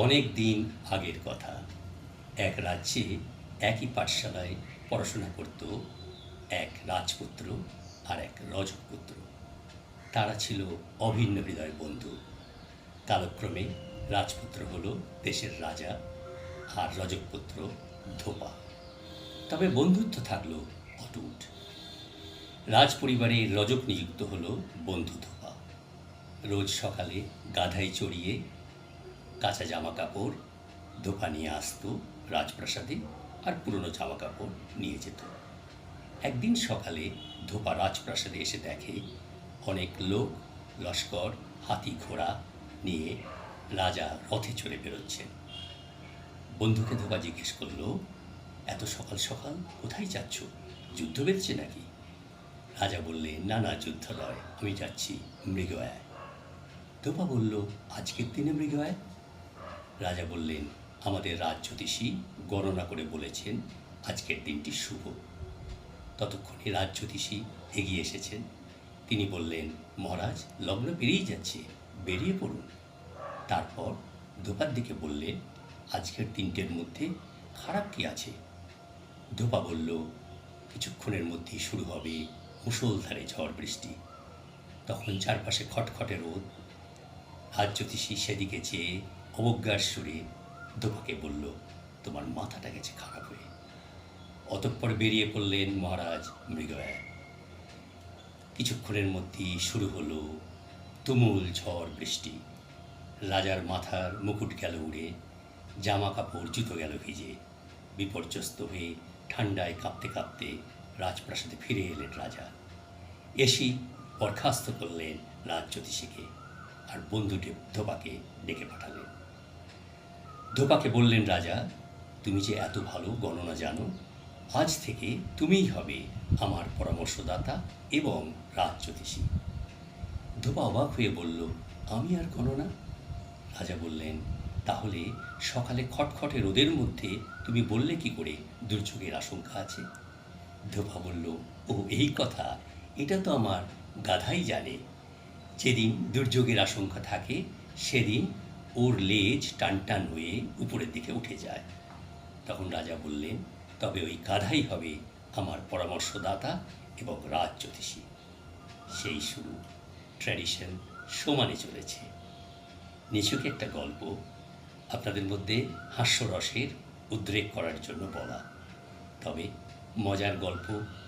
অনেক দিন আগের কথা। এক রাজ্যে একই পাঠশালায় পড়াশোনা করত এক রাজপুত্র আর এক রজপুত্র। তারা ছিল অভিন্ন হৃদয় বন্ধু। কালক্রমে রাজপুত্র হল দেশের রাজা আর রজপুত্র ধোপা। তবে বন্ধুত্ব থাকলো অটুট। রাজপরিবারে রজক নিযুক্ত হল বন্ধু ধোপা। রোজ সকালে গাধায় চড়িয়ে কাঁচা জামা কাপড় ধোপা নিয়ে আসতো রাজপ্রাসাদে, আর পুরনো জামা কাপড় নিয়ে যেত। একদিন সকালে ধোপা রাজপ্রাসাদে এসে দেখে অনেক লোক, লস্কর, হাতি ঘোড়া নিয়ে রাজা রথে চড়ে বেরোচ্ছেন। বন্ধুকে ধোপা জিজ্ঞেস করলো, এত সকাল সকাল কোথায় যাচ্ছ? যুদ্ধ বেঁধেছে নাকি? রাজা বললেন, না না, যুদ্ধ নয়, আমি যাচ্ছি মৃগয়ায়। ধোপা বলল, আজকের দিনে মৃগয়ায়? রাজা বললেন, আমাদের রাজজ্যোতিষী গণনা করে বলেছেন আজকের দিনটি শুভ। ততক্ষণে রাজজ্যোতিষী এগিয়ে এসেছেন। তিনি বললেন, মহারাজ, লগ্ন পেরিয়ে যাচ্ছে, বেরিয়ে পড়ুন। তারপর ধোপার দিকে বললেন, আজকের দিনটির মধ্যে খারাপ কি আছে? ধোপা বলল, কিছুক্ষণের মধ্যেই শুরু হবে মুষলধারে ঝড় বৃষ্টি। তখন চারপাশে খটখটে রোদ। রাজজ্যোতিষী সেদিকে চেয়ে অবজ্ঞার সুরে ধোপাকে বলল, তোমার মাথাটা গেছে খারাপ হয়ে। অতঃপর বেরিয়ে পড়লেন মহারাজ মৃগয়ায়। কিছুক্ষণের মধ্যেই শুরু হলো তুমুল ঝড় বৃষ্টি। রাজার মাথার মুকুট গেল উড়ে, জামা কাপড় জুতো গেল ভিজে। বিপর্যস্ত হয়ে ঠান্ডায় কাঁপতে কাঁপতে রাজপ্রাসাদে ফিরে এলেন রাজা। এসেই বরখাস্ত করলেন রাজজ্যোতিষীকে, আর বন্ধু ধোপাকে ডেকে পাঠালেন। ধোপাকে বললেন রাজা, তুমি যে এত ভালো গণনা জানো, আজ থেকে তুমিই হবে আমার পরামর্শদাতা এবং রাজজ্যোতিষী। ধোপা অবাক হয়ে বলল, আমি আর গণনা? রাজা বললেন, তাহলে সকালে খটখটে রোদের মধ্যে তুমি বললে কি করে দুর্যোগের আশঙ্কা আছে? ধোপা বলল, ও এই কথা, এটা তো আমার গাধাই জানে। যেদিন দুর্যোগের আশঙ্কা থাকে সেদিন ওর লেজ টান টান হয়ে উপরের দিকে উঠে যায়। তখন রাজা বললেন, তবে ওই গাধাই হবে আমার পরামর্শদাতা এবং রাজজ্যোতিষী। সেই শুরু, ট্র্যাডিশন সমানে চলেছে। নিছক একটা গল্প, আপনাদের মধ্যে হাস্যরসের উদ্রেক করার জন্য বলা। তবে মজার গল্প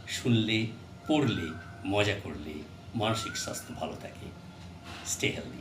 শুনলে, পড়লে, মজা করলে মানসিক স্বাস্থ্য ভালো থাকে। Stay healthy.